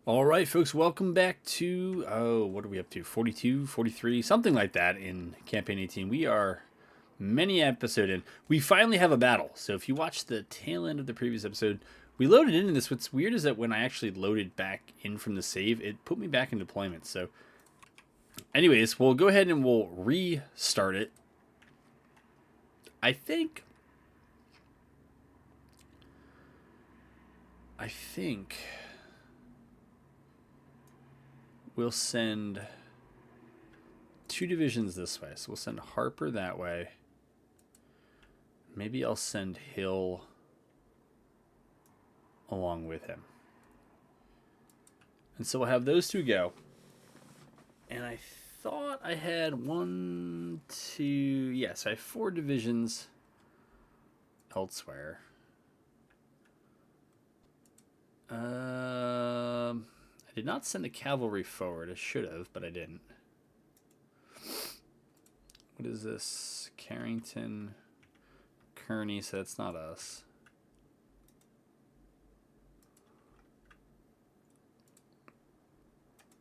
All right, folks, welcome back to, what are we up to? 42, 43, something like that in Campaign 18. We are many episode in. We finally have a battle. So if you watch the tail end of the previous episode, we loaded into this. What's weird is that when I actually loaded back in from the save, it put me back in deployment. So anyways, we'll go ahead and we'll restart it. I think we'll send 2 divisions this way. So we'll send Harper that way. Maybe I'll send Hill along with him. And so we'll have those 2 go. And I thought I had 1, 2... Yes, I have 4 divisions elsewhere. I did not send the cavalry forward. I should have, but I didn't. What is this? Carrington, Kearney, so that's not us.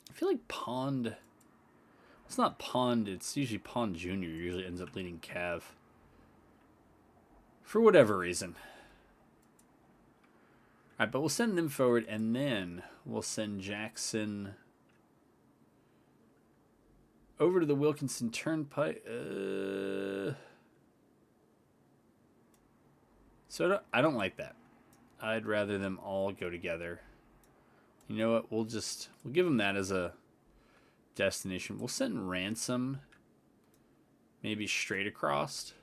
I feel like Pond... It's not Pond, it's usually Pond Jr. usually ends up leading Cav. For whatever reason. Alright, but we'll send them forward, and then we'll send Jackson over to the Wilkinson Turnpike. So I don't like that. I'd rather them all go together. You know what? We'll give them that as a destination. We'll send Ransom maybe straight across.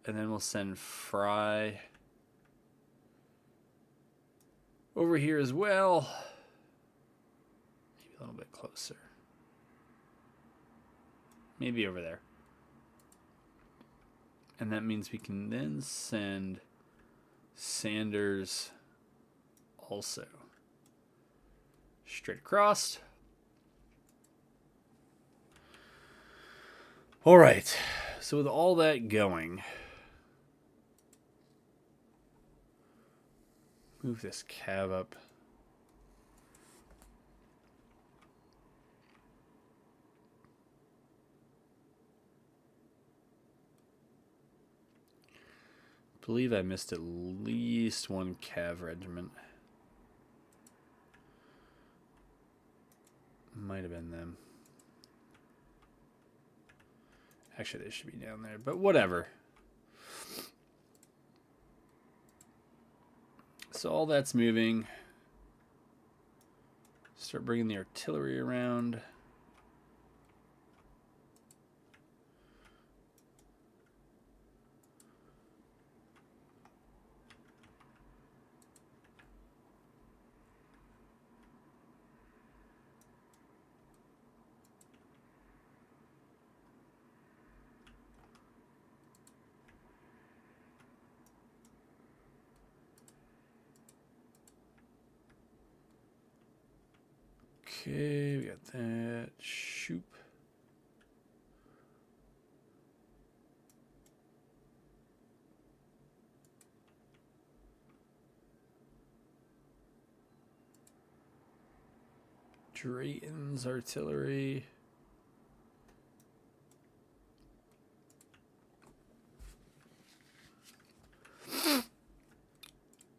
And then we'll send Fry over here as well. Maybe a little bit closer. Maybe over there. And that means we can then send Sanders also straight across. All right. So with all that going, move this cab up. I believe I missed at least 1 cav regiment. Might have been them. Actually, they should be down there, but whatever. So all that's moving. Start bringing the artillery around. Okay, we got that. Shoop. Drayton's artillery.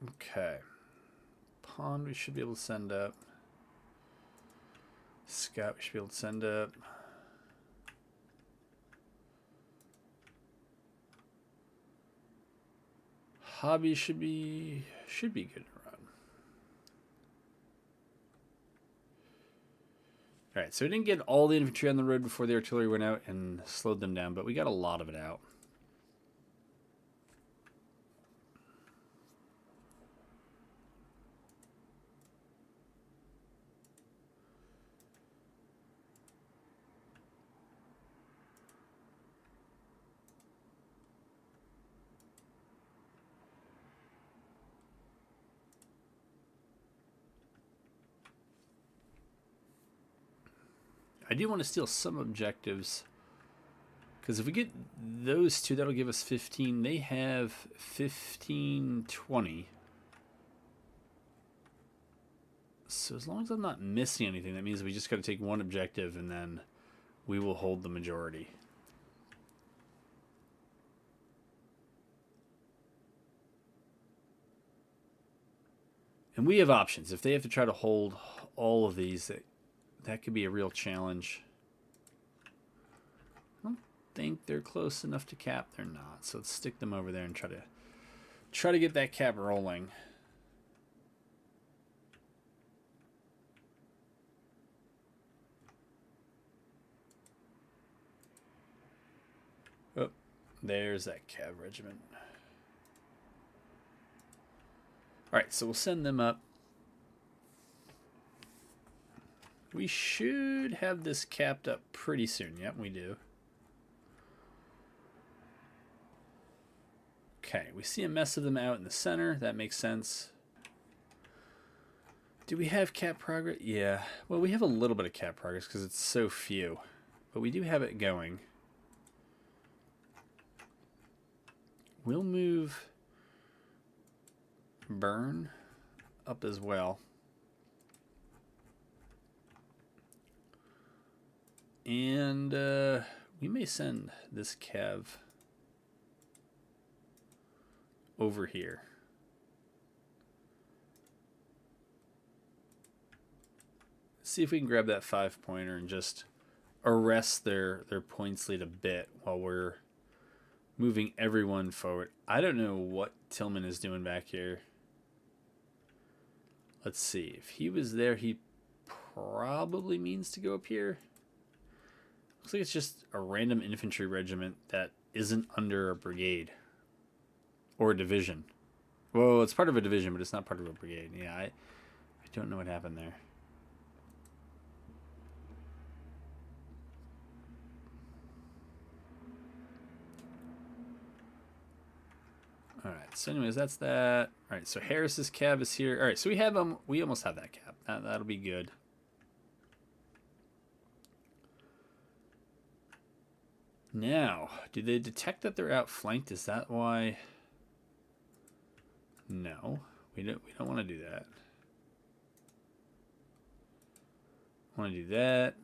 Okay. Pond we should be able to send up. Scott we should be able to send up. Hobby should be good to run. Alright, so we didn't get all the infantry on the road before the artillery went out and slowed them down, but we got a lot of it out. I do want to steal some objectives, because if we get those 2, that'll give us 15. They have 15, 20. So as long as I'm not missing anything, that means we just got to take one objective and then we will hold the majority. And we have options. If they have to try to hold all of these, that could be a real challenge. I don't think they're close enough to cap. They're not. So let's stick them over there and try to get that cap rolling. Oh, there's that cav regiment. All right, so we'll send them up. We should have this capped up pretty soon. Yep, we do. Okay, we see a mess of them out in the center. That makes sense. Do we have cap progress? Yeah. Well, we have a little bit of cap progress because it's so few. But we do have it going. We'll move Burn up as well. And we may send this cav over here. See if we can grab that 5-pointer and just arrest their points lead a bit while we're moving everyone forward. I don't know what Tillman is doing back here. Let's see. If he was there, he probably means to go up here. Looks like it's just a random infantry regiment that isn't under a brigade. Or a division. Well, it's part of a division, but it's not part of a brigade. Yeah, I don't know what happened there. Alright, so anyways, that's that. Alright, so Harris's cab is here. Alright, so we have we almost have that cab. That'll be good. Now, do they detect that they're outflanked? Is that why? No, we don't want to do that. Want to do that.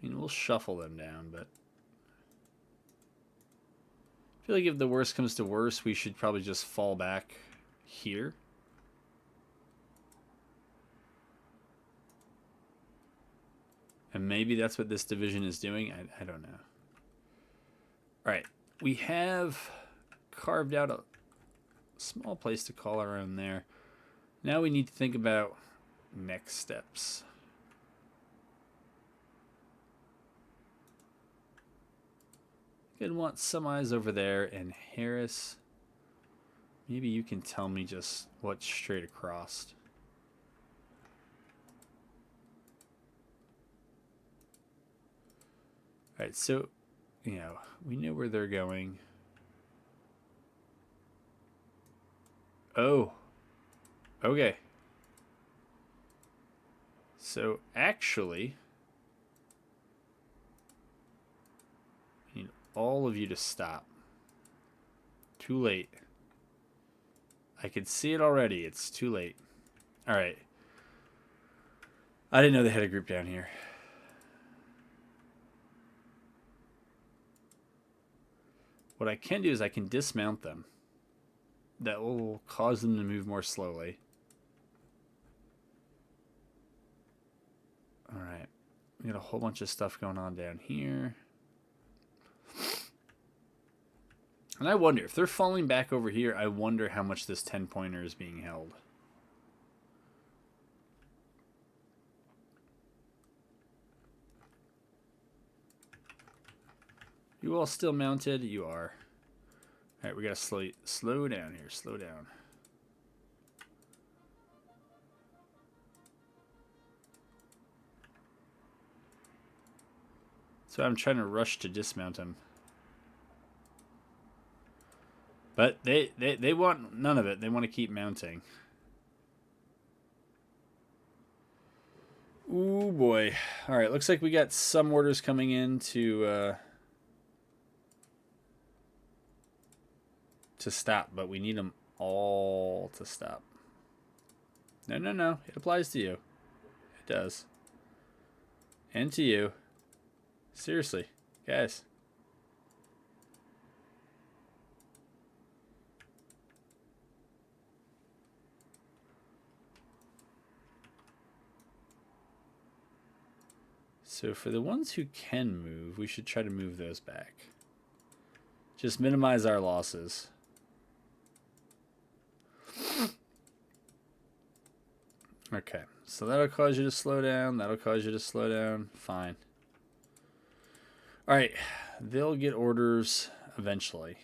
I mean, we'll shuffle them down, but I feel like if the worst comes to worst, we should probably just fall back here. And maybe that's what this division is doing. I don't know. All right, we have carved out a small place to call our own there. Now we need to think about next steps. Gonna want some eyes over there, and Harris, maybe you can tell me just what's straight across. Alright, so, you know, we know where they're going. Oh. Okay. So, actually, I need all of you to stop. Too late. I can see it already. It's too late. Alright. I didn't know they had a group down here. What I can do is I can dismount them. That will cause them to move more slowly. Alright. We got a whole bunch of stuff going on down here. And I wonder, if they're falling back over here, I wonder how much this 10-pointer is being held. You all still mounted? You are. Alright, we gotta slow down here. Slow down. So I'm trying to rush to dismount him. But they want none of it. They want to keep mounting. Ooh, boy. Alright, looks like we got some orders coming in to stop, but we need them all to stop. No, no, no. It applies to you. It does. And to you. Seriously, guys. So for the ones who can move, we should try to move those back. Just minimize our losses. Okay, so that'll cause you to slow down. That'll cause you to slow down. Fine. All right, they'll get orders eventually.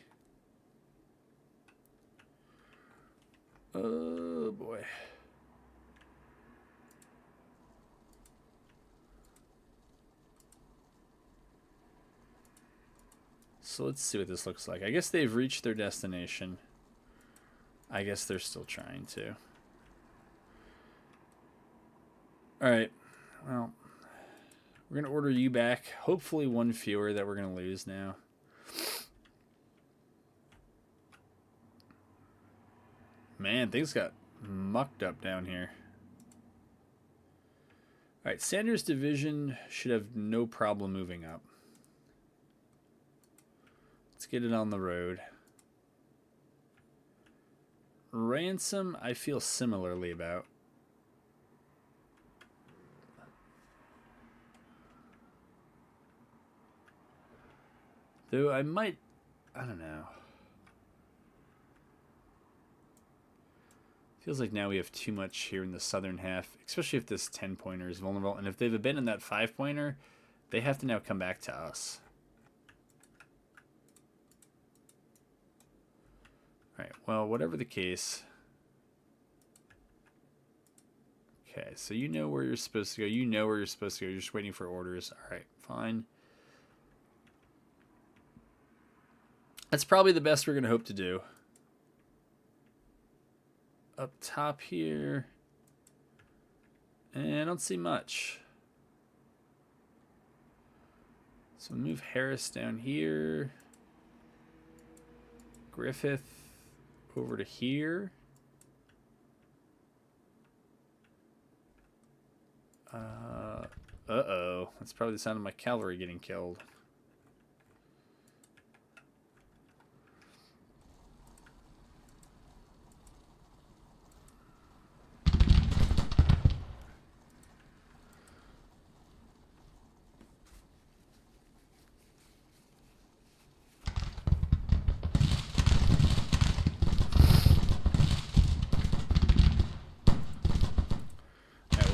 Oh boy. So let's see what this looks like. I guess they've reached their destination. I guess they're still trying to. Alright. Well, we're going to order you back. Hopefully one fewer that we're going to lose now. Man, things got mucked up down here. Alright, Sanders' division should have no problem moving up. Let's get it on the road. Ransom, I feel similarly about. Though I might, I don't know. Feels like now we have too much here in the southern half, especially if this 10-pointer is vulnerable. And if they've abandoned that 5-pointer, they have to now come back to us. Alright, well, whatever the case. Okay, so you know where you're supposed to go. You know where you're supposed to go. You're just waiting for orders. Alright, fine. That's probably the best we're going to hope to do. Up top here. And I don't see much. So move Harris down here. Griffith over to here. Uh-oh. That's probably the sound of my cavalry getting killed.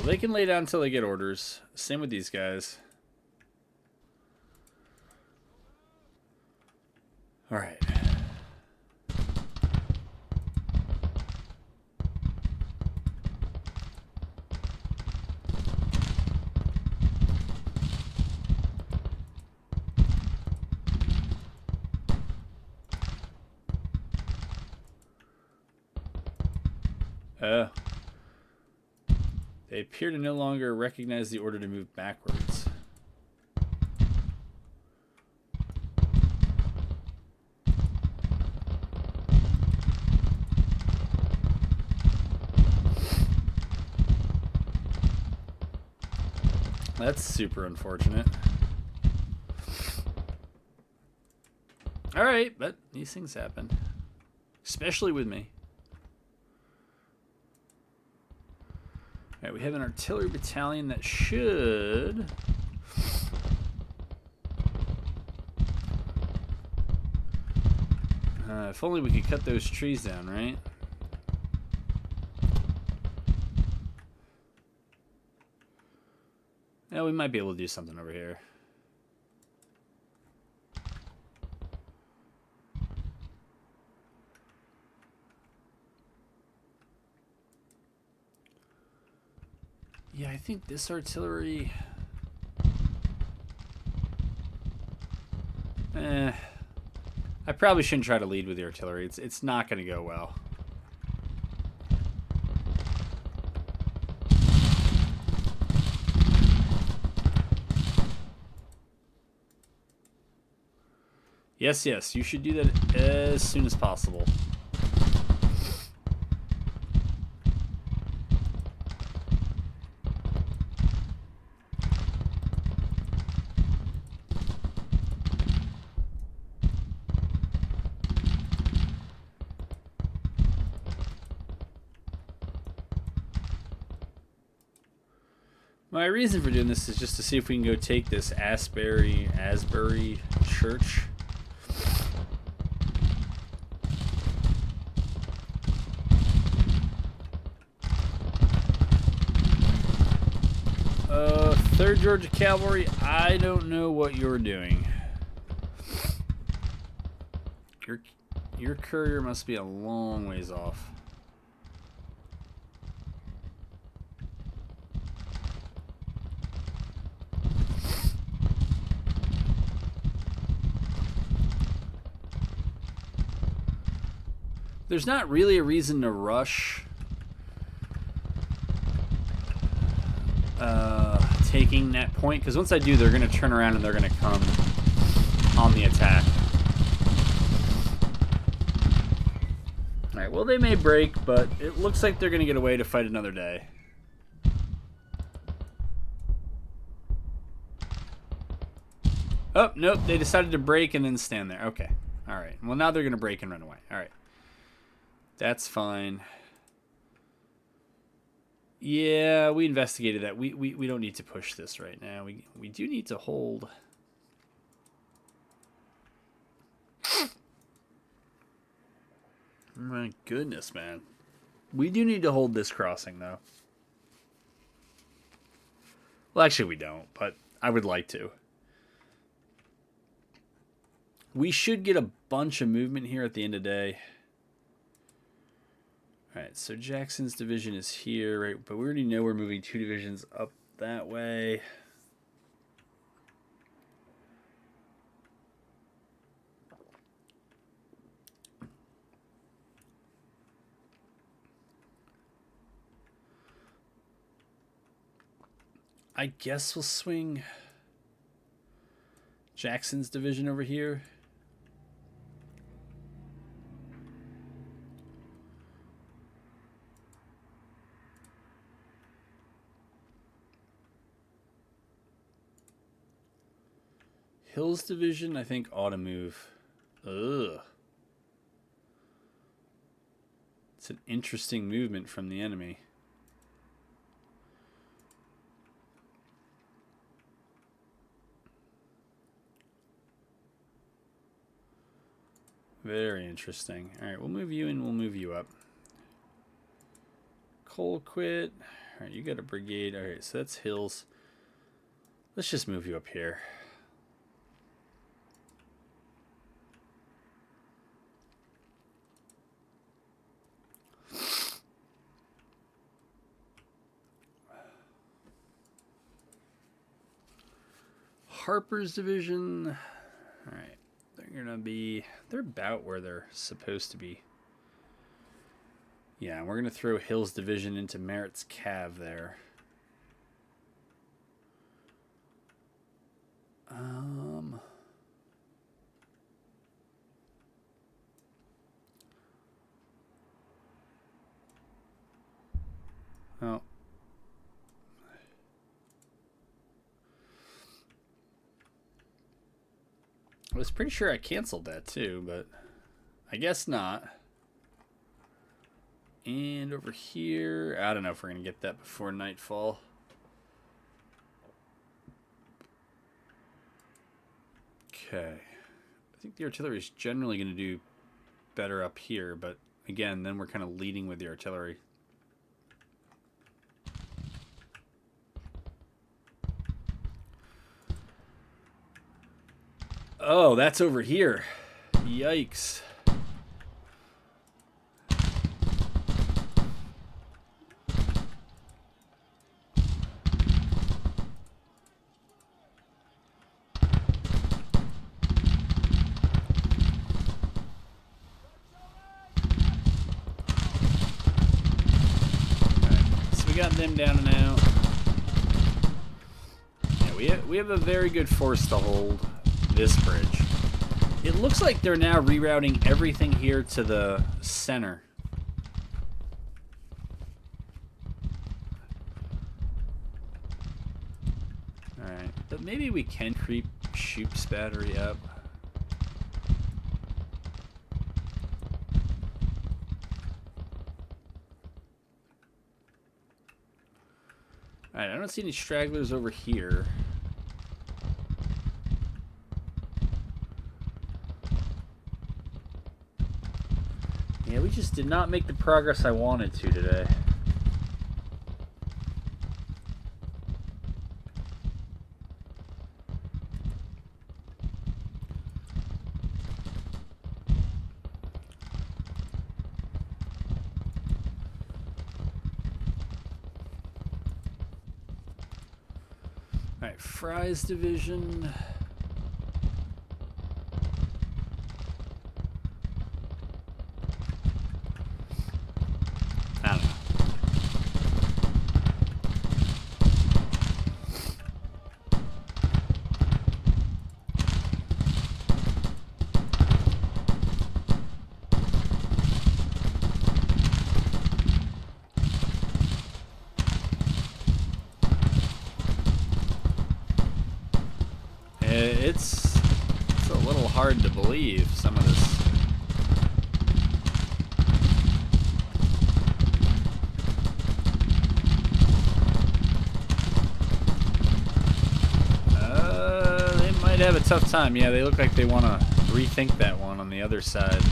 They can lay down until they get orders. Same with these guys. All right. They appear to no longer recognize the order to move backwards. That's super unfortunate. All right, but these things happen, especially with me. All right, we have an artillery battalion that should... if only we could cut those trees down, right? Yeah, we might be able to do something over here. Yeah, I think this artillery... I probably shouldn't try to lead with the artillery. It's not going to go well. Yes, yes, you should do that as soon as possible. My reason for doing this is just to see if we can go take this Asbury Church. Third Georgia Cavalry, I don't know what you're doing. Your courier must be a long ways off. There's not really a reason to rush taking that point, because once I do, they're going to turn around and they're going to come on the attack. Alright, well, they may break, but it looks like they're going to get away to fight another day. Oh, nope, they decided to break and then stand there. Okay, alright. Well, now they're going to break and run away. Alright. That's fine. Yeah, we investigated that. We don't need to push this right now. We do need to hold. My goodness, man. We do need to hold this crossing, though. Well, actually, we don't, but I would like to. We should get a bunch of movement here at the end of the day. Alright, so Jackson's division is here, right? But we already know we're moving 2 divisions up that way. I guess we'll swing Jackson's division over here. Hill's division, I think, ought to move. Ugh. It's an interesting movement from the enemy. Very interesting. All right, we'll move you and we'll move you up. Colquitt. All right, you got a brigade. All right, so that's Hills. Let's just move you up here. Harper's division. All right, they're about where they're supposed to be. Yeah, we're gonna throw Hill's division into Merritt's Cav there. Oh. I was pretty sure I canceled that too, but I guess not. And over here, I don't know if we're going to get that before nightfall. Okay. I think the artillery is generally going to do better up here, but again, then we're kind of leading with the artillery. Oh, that's over here. Yikes. Got them down and out. Yeah, we have a very good force to hold this bridge. It looks like they're now rerouting everything here to the center. Alright, but maybe we can creep Shoop's battery up. Alright, I don't see any stragglers over here. Yeah, we just did not make the progress I wanted to today. Alright, Fry's division. I don't know. It's a little hard to believe, some of this. They might have a tough time. Yeah, they look like they want to rethink that one on the other side.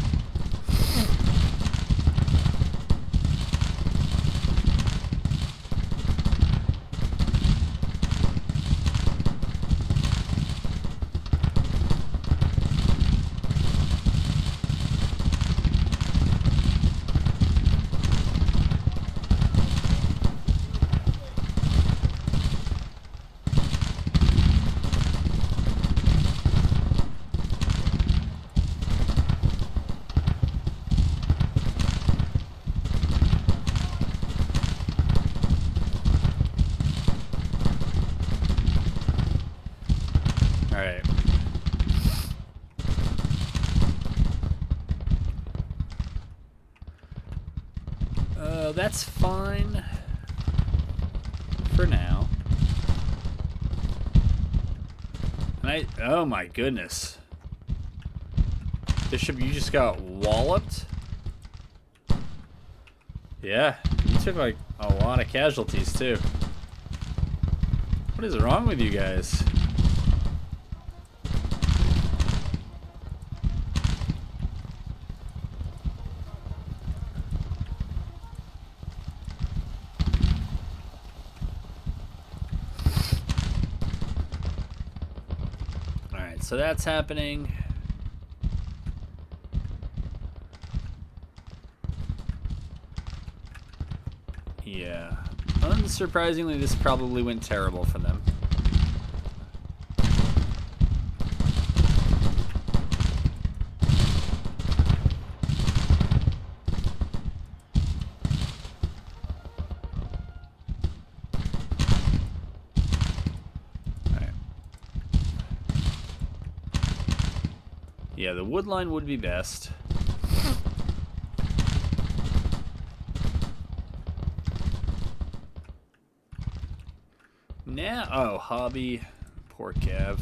Alright. That's fine for now. And oh my goodness. Bishop, you just got walloped? Yeah, you took like a lot of casualties too. What is wrong with you guys? So that's happening. Yeah. Unsurprisingly, this probably went terrible for them. Yeah, the wood line would be best. Now, oh, hobby, poor Cav.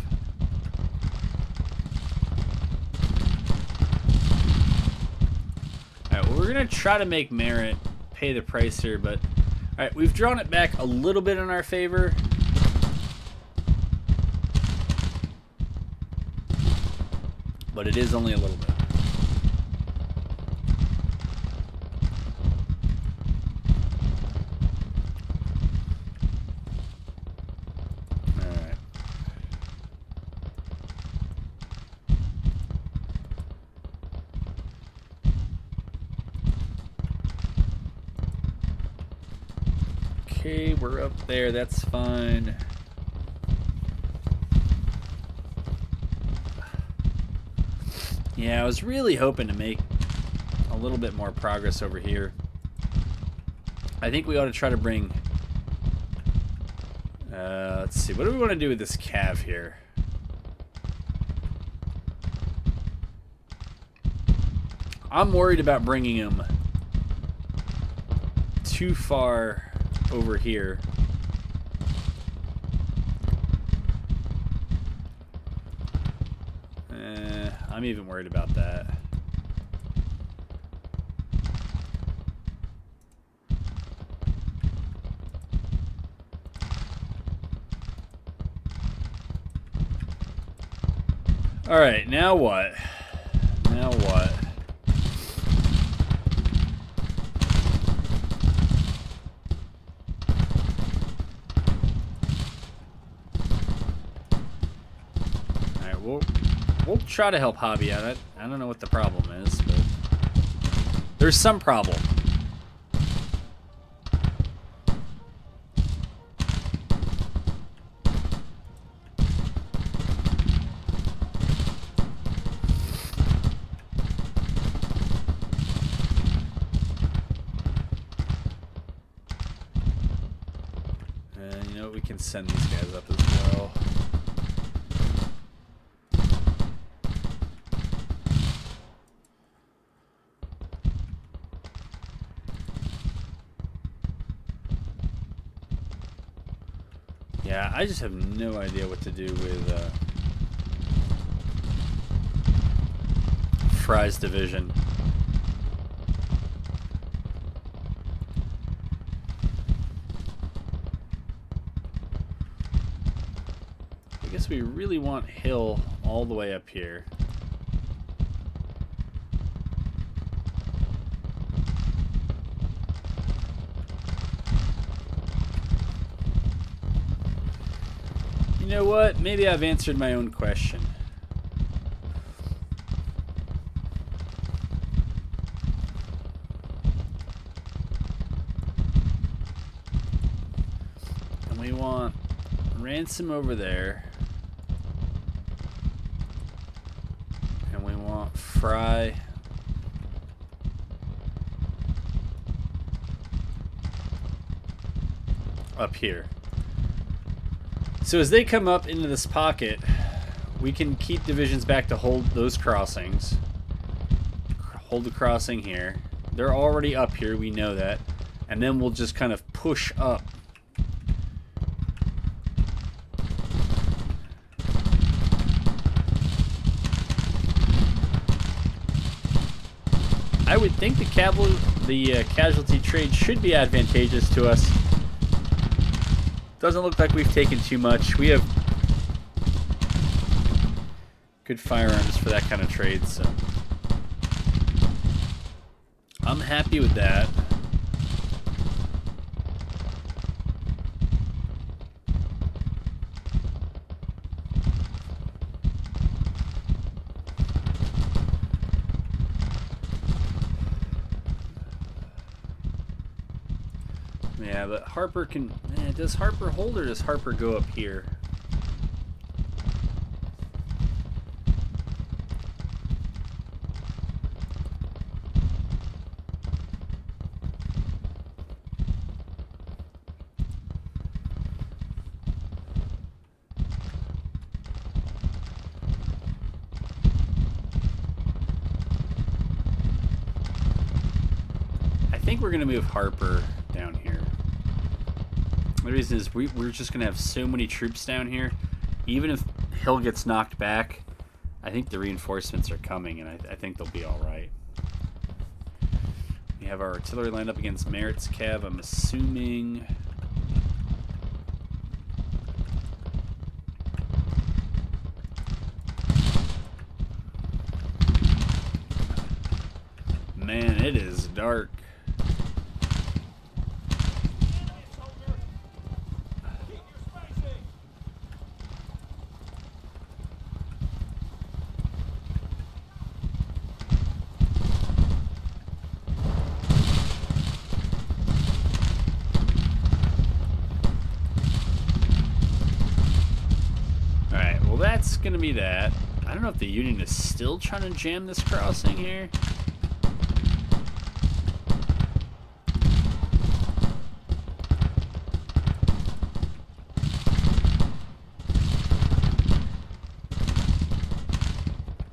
Alright, well, we're gonna try to make Merit pay the price here, but alright, we've drawn it back a little bit in our favor. But it is only a little bit. Alright. Okay, we're up there. That's fine. Yeah, I was really hoping to make a little bit more progress over here. I think we ought to try to bring... let's see. What do we want to do with this Cav here? I'm worried about bringing him too far over here. I'm even worried about that. All right, now what? Now what? All right, we'll try to help Hobby out. I don't know what the problem is, but there's some problem. You know, we can send these guys up as well. Yeah, I just have no idea what to do with Fry's division. I guess we really want Hill all the way up here. You know what? Maybe I've answered my own question. And we want Ransom over there. And we want Fry up here. So as they come up into this pocket, we can keep divisions back to hold those crossings. Hold the crossing here. They're already up here, we know that. And then we'll just kind of push up. I would think the casualty trade should be advantageous to us. Doesn't look like we've taken too much. We have good firearms for that kind of trade, so I'm happy with that. Yeah, but Harper can... does Harper hold or does Harper go up here? I think we're going to move Harper down here. The reason is we're just going to have so many troops down here. Even if Hill gets knocked back, I think the reinforcements are coming, and I think they'll be all right. We have our artillery lined up against Merritt's Cav, I'm assuming. Man, it is dark. That's gonna be that. I don't know if the Union is still trying to jam this crossing here.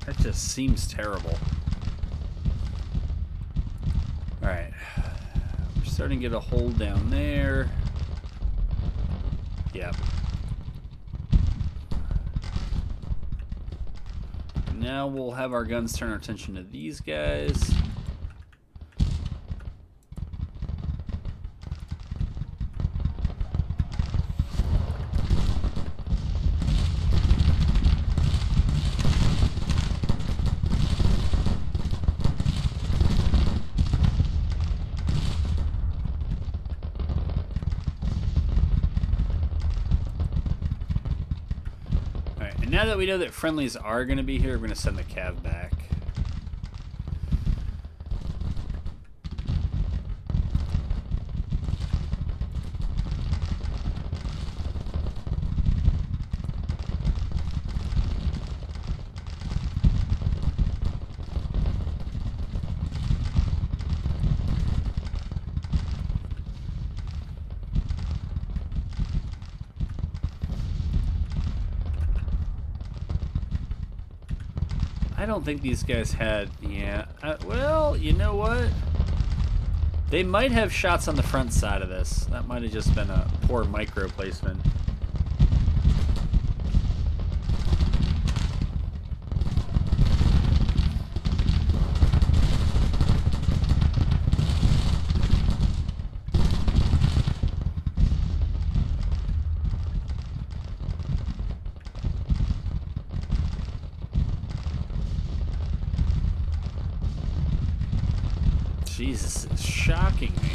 That just seems terrible. Alright. We're starting to get a hold down there. Yep. Now we'll have our guns turn our attention to these guys. now that we know that friendlies are going to be here, we're going to send the cav back. I don't think these guys had, yeah, well, you know what? They might have shots on the front side of this. That might have just been a poor micro placement. Jesus, it's shocking me.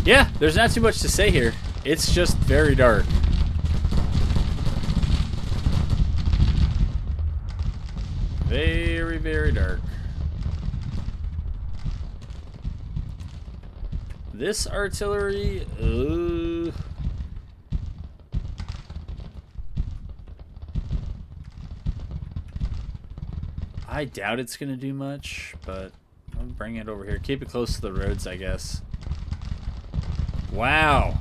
Yeah, there's not too much to say here. It's just very dark. Very, very dark. This artillery, I doubt it's going to do much, but I'll bring it over here. Keep it close to the roads, I guess. Wow.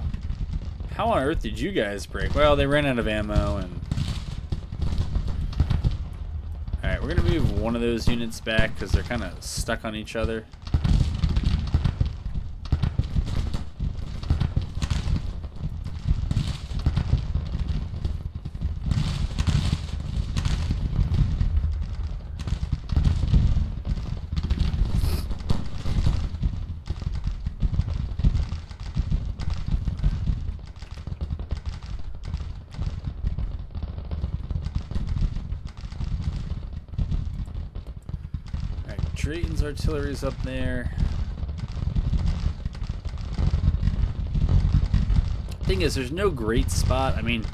How on earth did you guys break? Well, they ran out of ammo and... Alright, we're going to move one of those units back because they're kind of stuck on each other. Drayton's artillery's up there. Thing is, there's no great spot. I mean,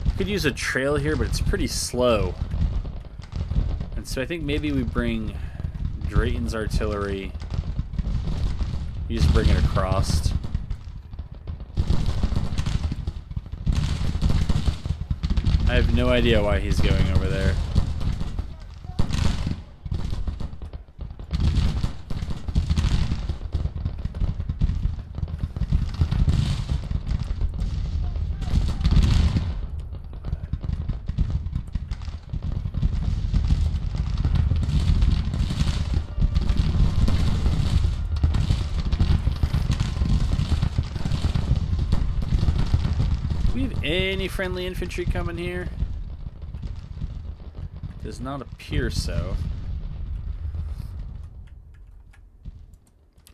you could use a trail here, but it's pretty slow. And so I think maybe we bring Drayton's artillery. You just bring it across. I have no idea why he's going over there. Any friendly infantry coming here? Does not appear so.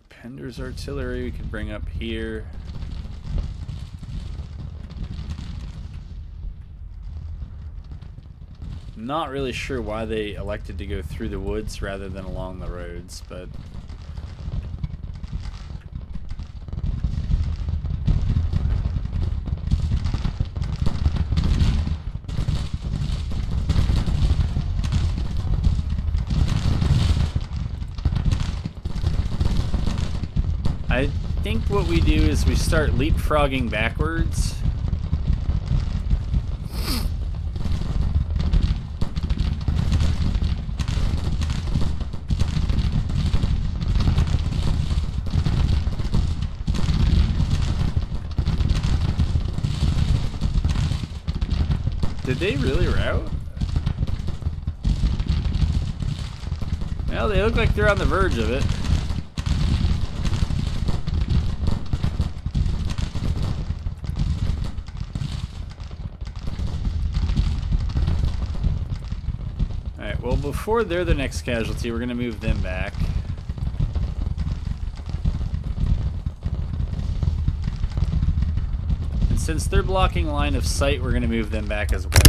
Pender's artillery we could bring up here. Not really sure why they elected to go through the woods rather than along the roads, but... I think what we do is we start leapfrogging backwards. Did they really rout? Well, they look like they're on the verge of it. Alright, well, before they're the next casualty, we're going to move them back. And since they're blocking line of sight, we're going to move them back as well.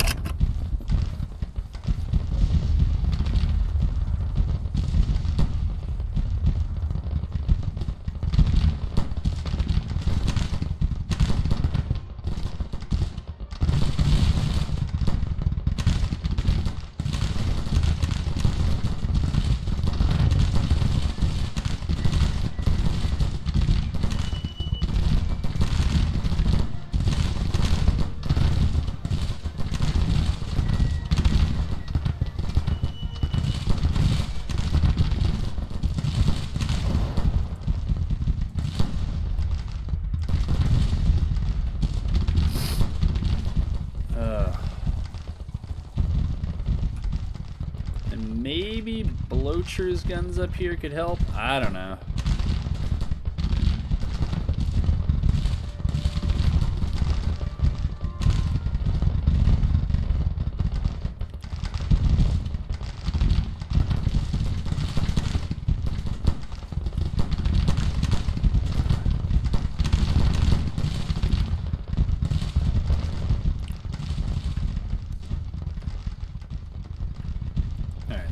Maybe Blocher's guns up here could help? I don't know.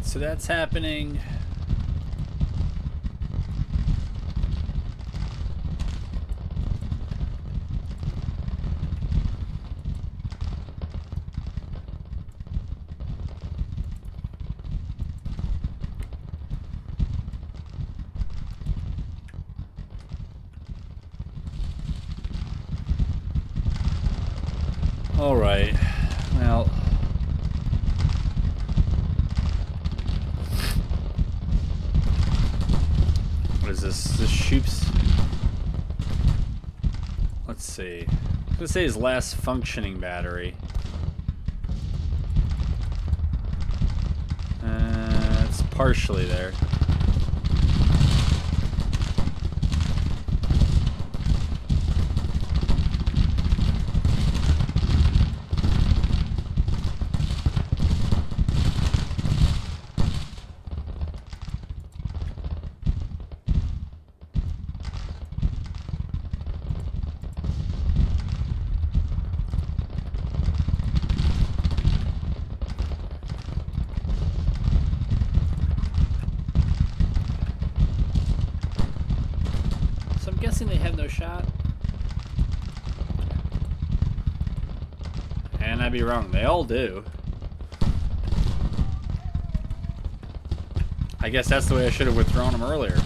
So that's happening. All right. Well, this Shoop's, let's see, I'm gonna say his last functioning battery. It's partially there. Guessing they have no shot. And I'd be wrong. They all do. I guess that's the way I should have withdrawn them earlier.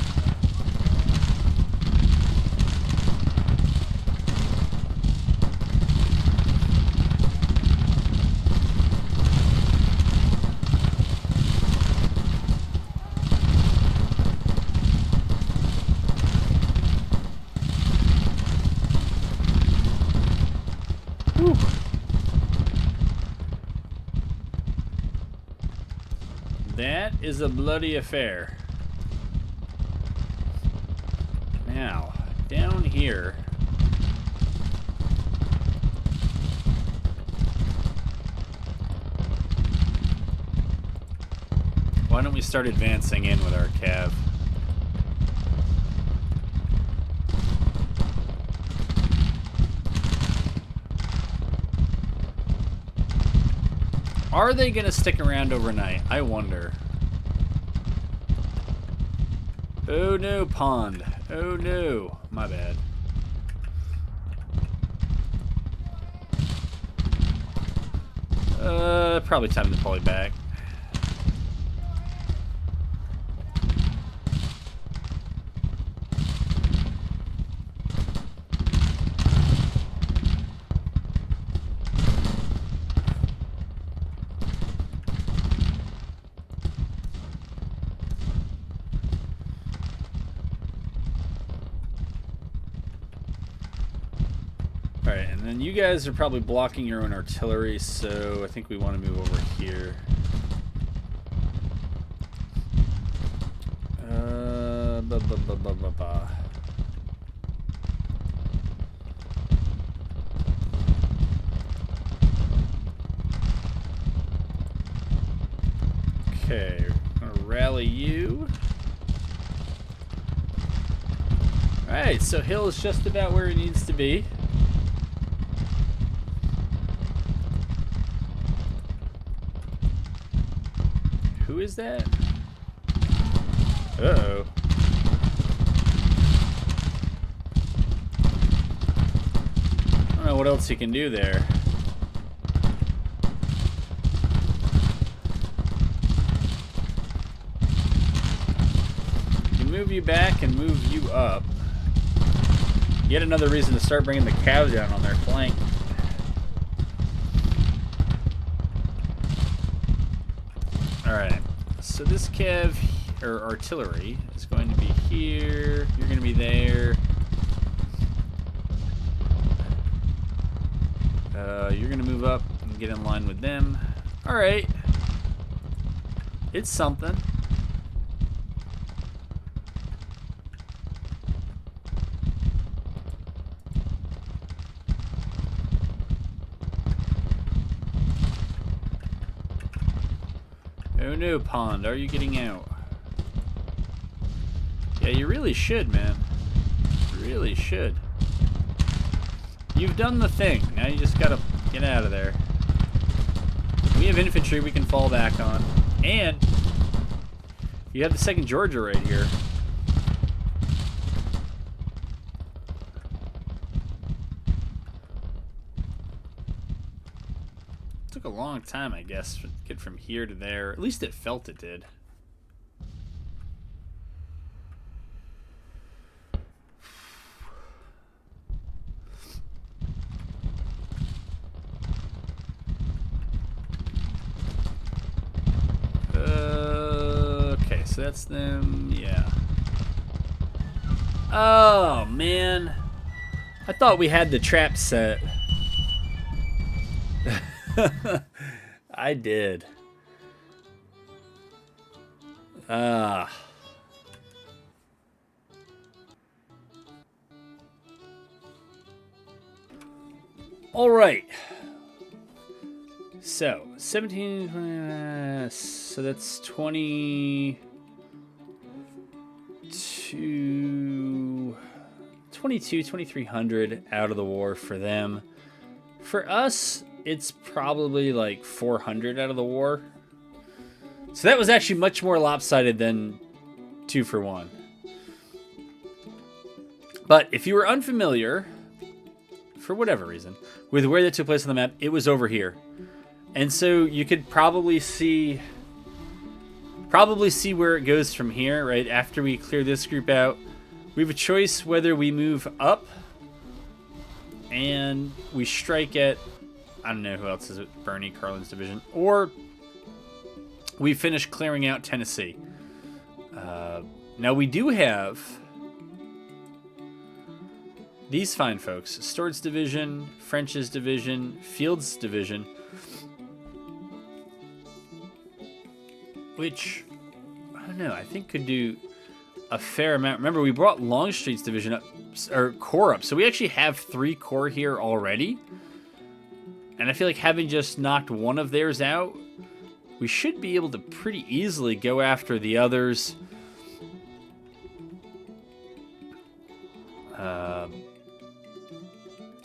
That is a bloody affair. Now, down here. Why don't we start advancing in with our cav? Are they going to stick around overnight? I wonder. Oh no, pond. Oh no. My bad. Probably time to pull it back. Alright, and then you guys are probably blocking your own artillery, so I think we want to move over here. Okay, I'm gonna rally you. Alright, so Hill is just about where he needs to be. Who is that? Uh-oh. I don't know what else you can do there. You can move you back and move you up. Yet another reason to start bringing the cows down on their flank. Alright, so this cav, or artillery, is going to be here. You're going to be there. You're going to move up and get in line with them. Alright. It's something. Oh no, Pond, are you getting out? Yeah, you really should, man. You really should. You've done the thing. Now you just gotta get out of there. We have infantry we can fall back on. And you have the 2nd Georgia right here. Took a long time, I guess, to get from here to there. At least it felt it did. Okay, so that's them, yeah. Oh, man. I thought we had the trap set. I did. All right. So, 17, so that's 2,300 out of the war for them. For us, it's probably like 400 out of the war. So that was actually much more lopsided than 2 for 1. But if you were unfamiliar, for whatever reason, with where that took place on the map, it was over here. And so you could probably see where it goes from here, right? After we clear this group out, we have a choice whether we move up and we strike at, I don't know who else is it, Bernie Carlin's division, or we finish clearing out Tennessee. Now we do have these fine folks: Stuart's division, French's division, Field's division, which, I don't know, I think could do a fair amount. Remember, we brought Longstreet's division up, or corps up, so we actually have 3 corps here already. And I feel like having just knocked one of theirs out, we should be able to pretty easily go after the others.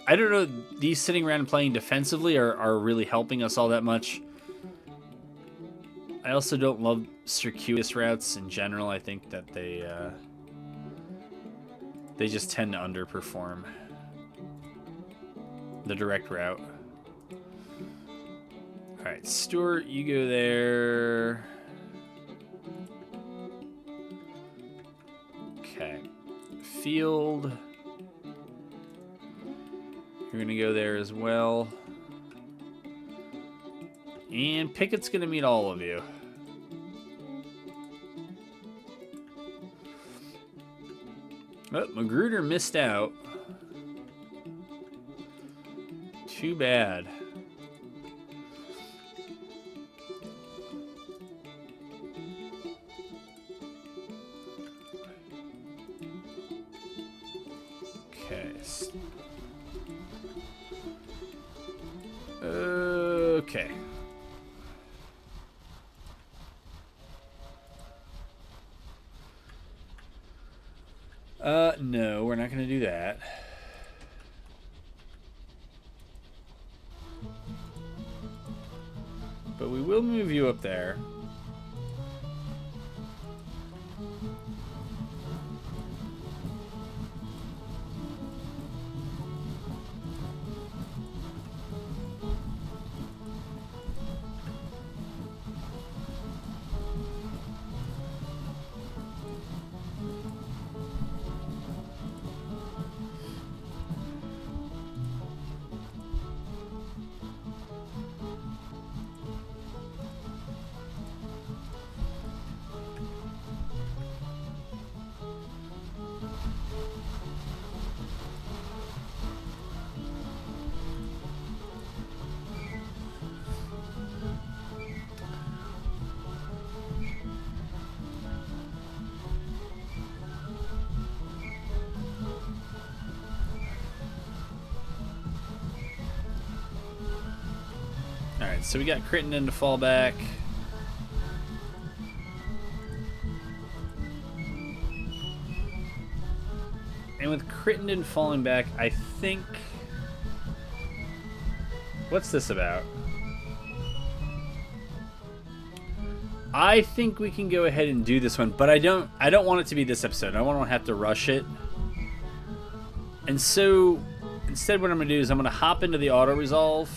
I don't know, these sitting around and playing defensively are really helping us all that much. I also don't love circuitous routes in general. I think that they just tend to underperform the direct route. Alright, Stuart, you go there. Okay. Field. You're going to go there as well. And Pickett's going to meet all of you. Oh, Magruder missed out. Too bad. Okay. Okay. No, we're not going to do that. But we will move you up there. Alright, so we got Crittenden to fall back. And with Crittenden falling back, I think... What's this about? I think we can go ahead and do this one, but I don't want it to be this episode. I don't have to rush it. And so, instead what I'm going to do is I'm going to hop into the auto-resolve.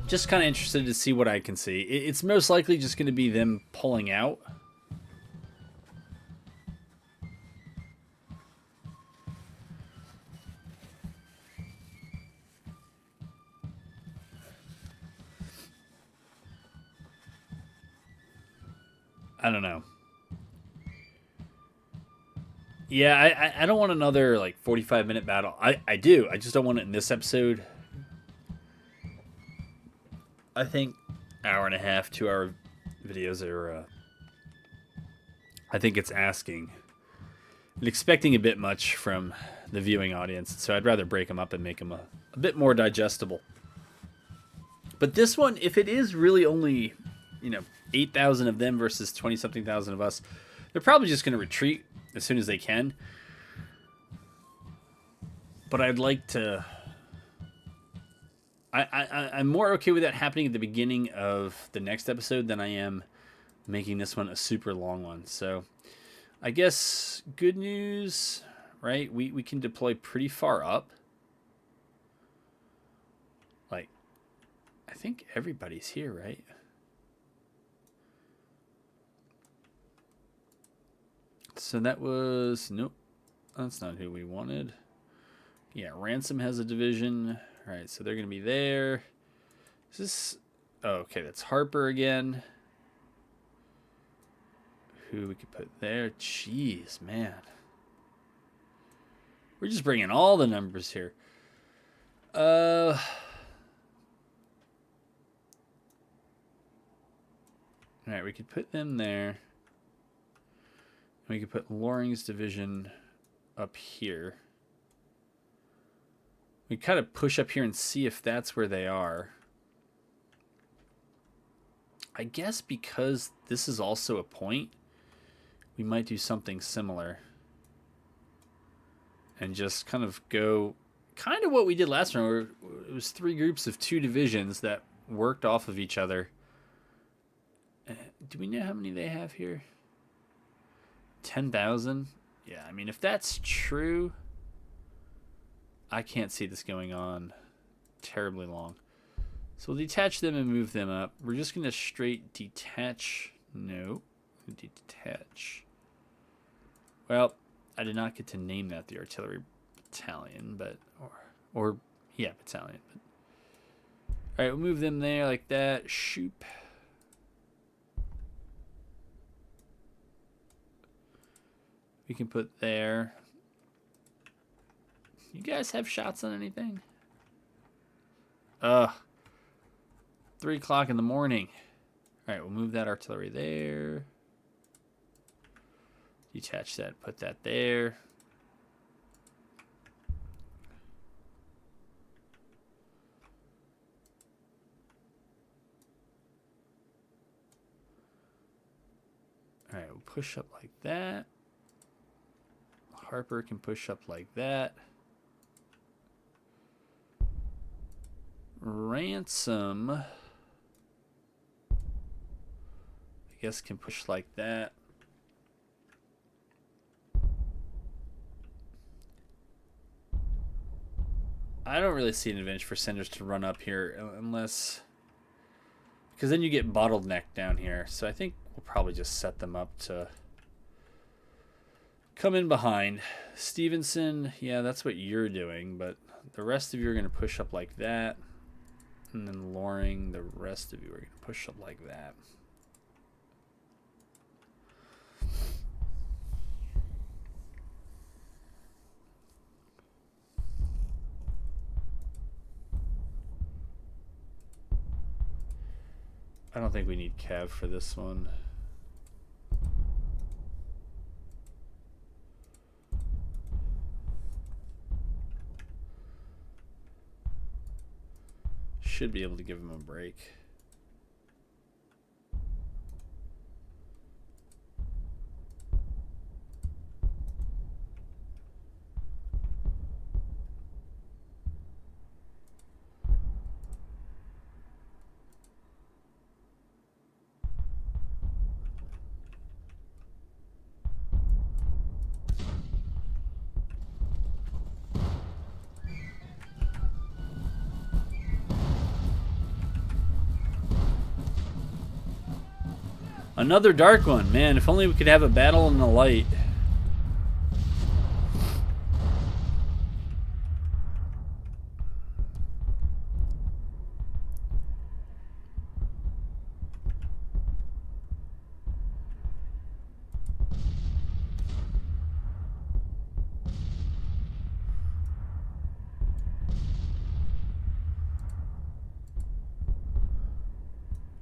Just kind of interested to see what I can see. It's most likely just going to be them pulling out. I don't know. Yeah, I don't want another, like, 45-minute battle. I do. I just don't want it in this episode. I think hour and a half, 2-hour videos are, I think it's asking and expecting a bit much from the viewing audience. So I'd rather break them up and make them a bit more digestible. But this one, if it is really only, 8,000 of them versus 20-something thousand of us, they're probably just going to retreat as soon as they can. But I'd like to... I'm more okay with that happening at the beginning of the next episode than I am making this one a super long one. So I guess good news, right? We can deploy pretty far up. Like, I think everybody's here, right? So that was... Nope. That's not who we wanted. Yeah, Ransom has a division. All right, so they're going to be there. Is this... Oh, okay, that's Harper again. Who we could put there? Jeez, man. We're just bringing all the numbers here. All right, we could put them there. We could put Loring's division up here. We kind of push up here and see if that's where they are. I guess because this is also a point, we might do something similar. And just kind of go... Kind of what we did last round, where it was 3 groups of 2 divisions that worked off of each other. Do we know how many they have here? 10,000? Yeah, I mean, if that's true, I can't see this going on terribly long. So we'll detach them and move them up. We're just going to straight detach. No. Detach. Well, I did not get to name that the artillery battalion, but... Or yeah, battalion. But, all right, we'll move them there like that. Shoop. We can put there. You guys have shots on anything? 3 o'clock in the morning. All right, we'll move that artillery there. Detach that, put that there. All right, we'll push up like that. Harper can push up like that. Ransom, I guess, can push like that. I don't really see an advantage for Senders to run up here unless... because then you get bottlenecked down here. So I think we'll probably just set them up to come in behind. Stevenson, yeah, that's what you're doing, but the rest of you are going to push up like that. And then Loring, the rest of you are going to push up like that. I don't think we need Cav for this one. Should be able to give him a break. Another dark one, man. If only we could have a battle in the light.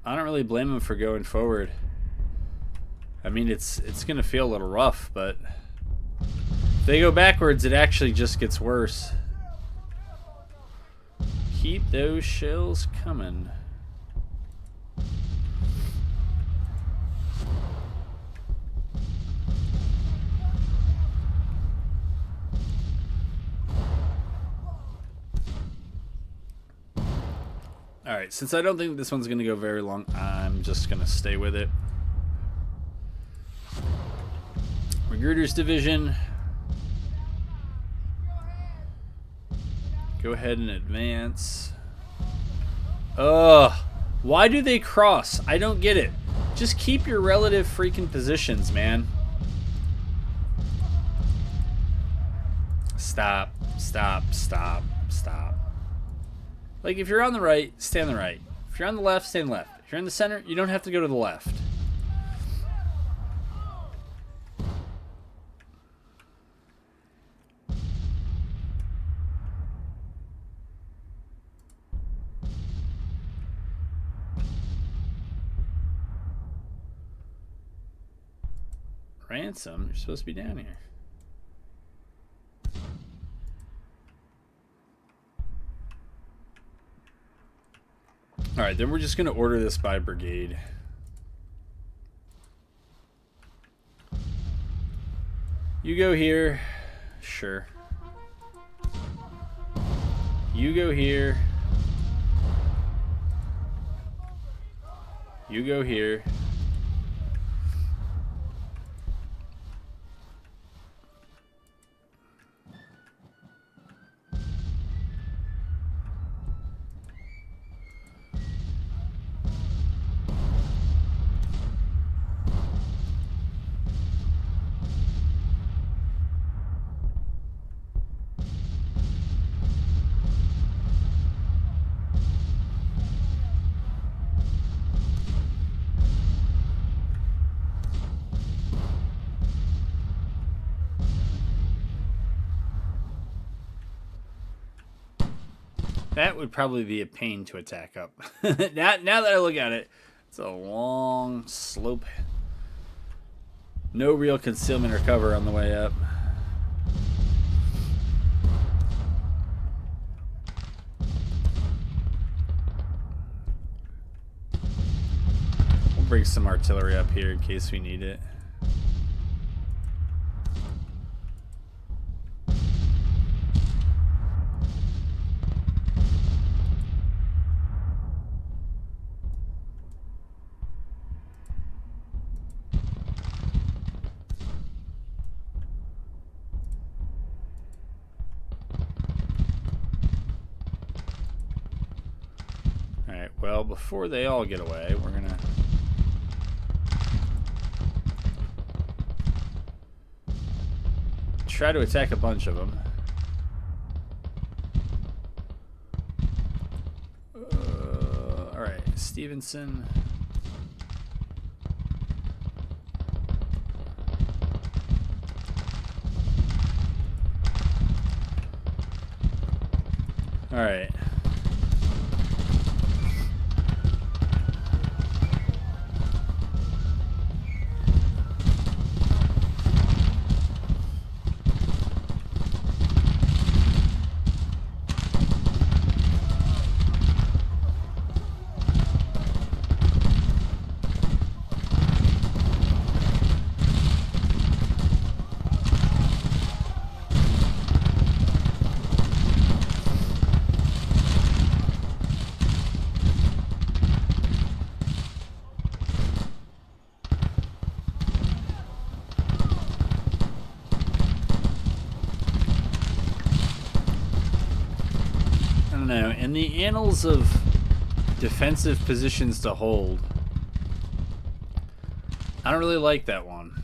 I don't really blame him for going forward. I mean, it's going to feel a little rough, but if they go backwards, it actually just gets worse. Keep those shells coming. Alright, since I don't think this one's going to go very long, I'm just going to stay with it. Magruder's division. Go ahead and advance. Ugh. Why do they cross? I don't get it. Just keep your relative freaking positions, man. Stop. Stop. Stop. Stop. Like, if you're on the right, stay on the right. If you're on the left, stay on the left. If you're in the center, you don't have to go to the left. Ransom, you're supposed to be down here. Alright, then we're just going to order this by brigade. You go here. Sure. You go here. You go here. That would probably be a pain to attack up. Now that I look at it, it's a long slope. No real concealment or cover on the way up. We'll bring some artillery up here in case we need it. Well, before they all get away, we're gonna try to attack a bunch of them. All right, Stevenson. All right. In the annals of defensive positions to hold, I don't really like that one.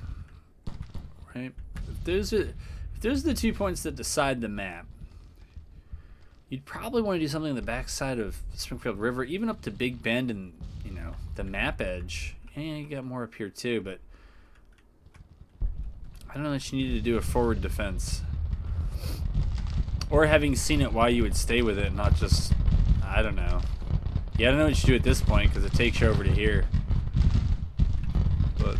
Right? If those are the 2 points that decide the map, you'd probably want to do something on the backside of Springfield River, even up to Big Bend and, you know, the map edge. And you got more up here too, but I don't know that you needed to do a forward defense. Or having seen it, why you would stay with it, not just, I don't know. Yeah, I don't know what you do at this point because it takes you over to here. But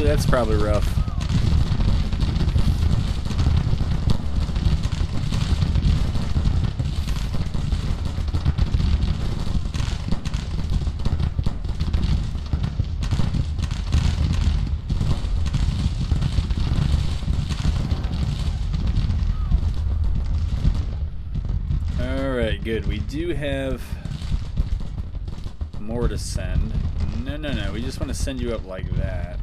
that's probably rough. Alright, good. We do have more to send. No. We just want to send you up like that.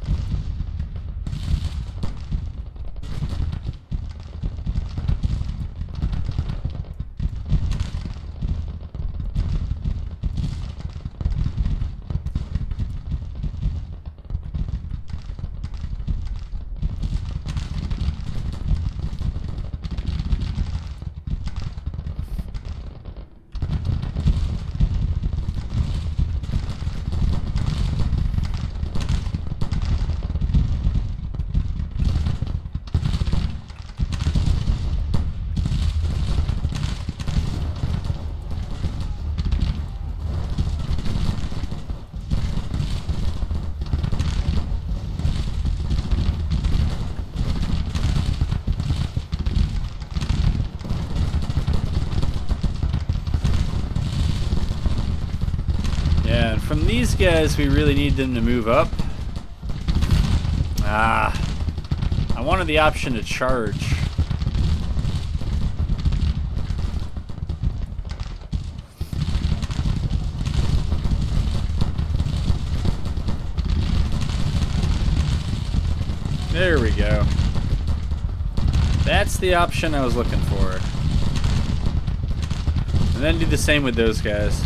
From these guys, we really need them to move up. I wanted the option to charge. There we go. That's the option I was looking for. And then do the same with those guys.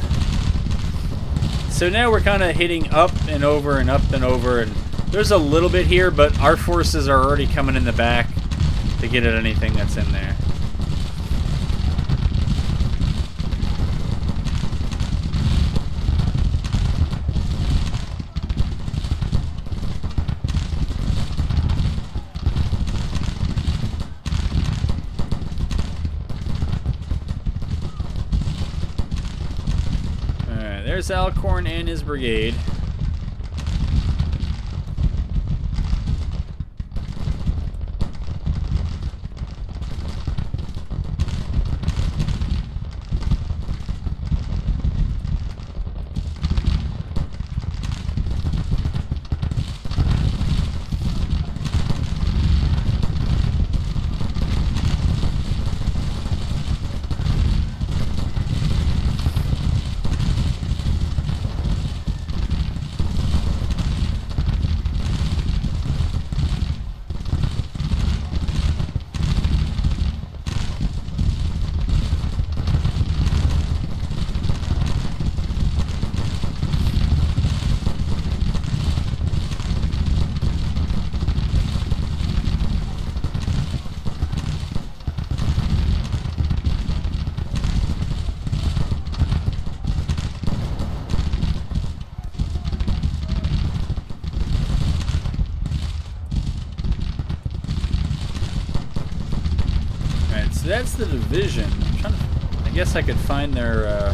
So now we're kind of hitting up and over and up and over, and there's a little bit here, but our forces are already coming in the back to get at anything that's in there. There's Alcorn and his brigade. That's the division. I'm trying to, I guess I could find their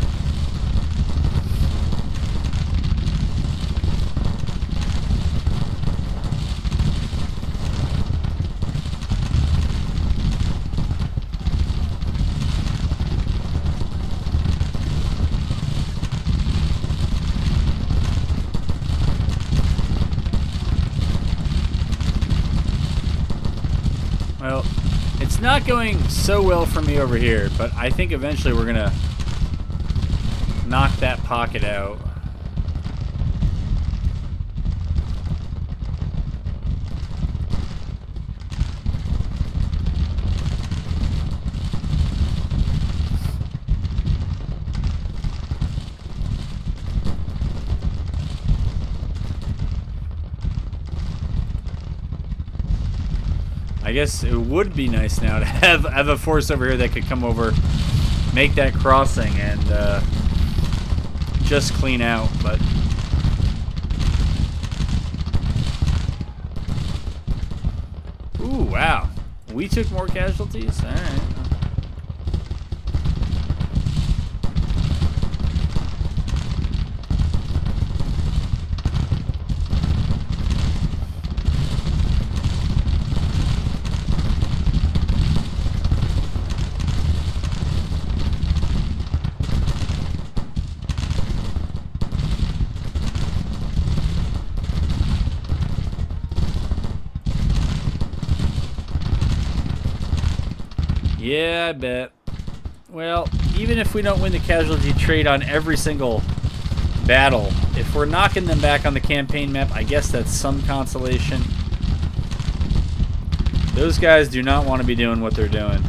well, it's not going so well for me over here, but I think eventually we're gonna knock that pocket out. I guess it would be nice now to have a force over here that could come over, make that crossing, and just clean out. But ooh, wow, we took more casualties. All right. Yeah, I bet. Well, even if we don't win the casualty trade on every single battle, if we're knocking them back on the campaign map, I guess that's some consolation. Those guys do not want to be doing what they're doing.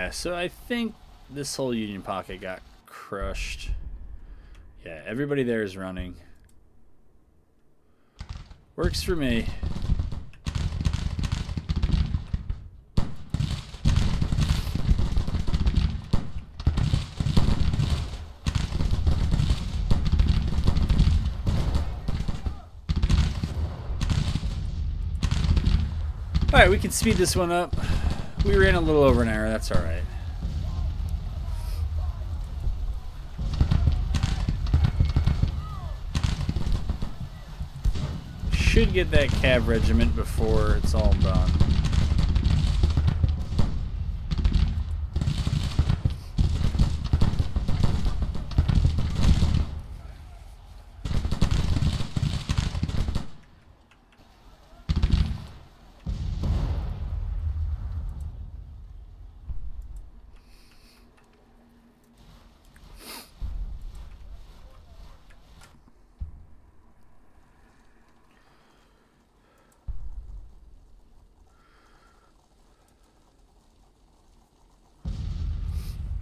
Okay, so I think this whole Union pocket got crushed. Yeah, everybody there is running. Works for me. Alright, we can speed this one up. We ran a little over an hour, that's alright. Should get that Cav regiment before it's all done.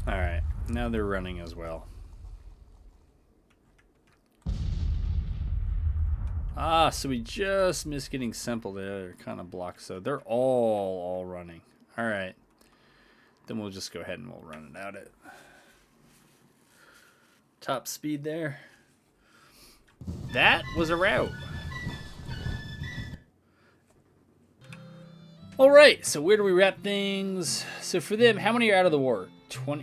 Alright, now they're running as well. Ah, so we just missed getting simple there. They're kind of blocked, so they're all running. Alright. Then we'll just go ahead and we'll run it out at top speed there. That was a rout. Alright, so where do we wrap things? So for them, how many are out of the war?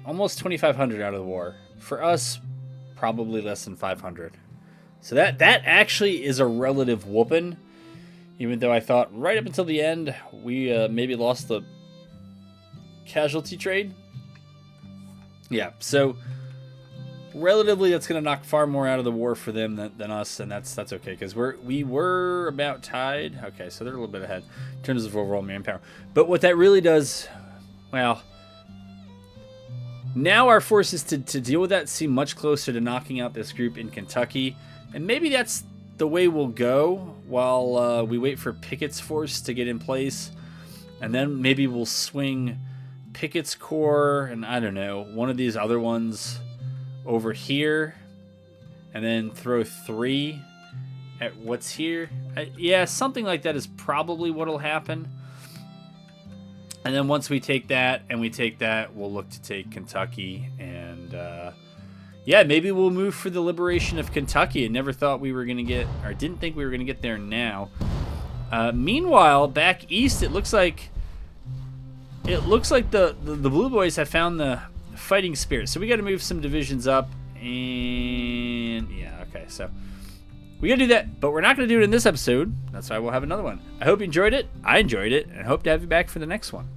Almost 2,500 out of the war. For us, probably less than 500. So that actually is a relative whooping. Even though I thought right up until the end, we maybe lost the casualty trade. Yeah, so relatively that's going to knock far more out of the war for them than us, and that's okay, because we were about tied. Okay, so they're a little bit ahead in terms of overall manpower. But what that really does, well, now our forces to deal with that seem much closer to knocking out this group in Kentucky, and maybe that's the way we'll go while we wait for Pickett's force to get in place, and then maybe we'll swing Pickett's corps and I don't know, one of these other ones over here, and then throw 3 at what's here. Yeah, something like that is probably what'll happen. And then once we take that and we take that, we'll look to take Kentucky, and yeah, maybe we'll move for the liberation of Kentucky. I never thought we were gonna get, or didn't think we were gonna get there now. Meanwhile, back east, it looks like the Blue Boys have found the fighting spirit. So we got to move some divisions up, and yeah, okay, so we got to do that, but we're not going to do it in this episode. That's why we'll have another one. I hope you enjoyed it. I enjoyed it, and I hope to have you back for the next one.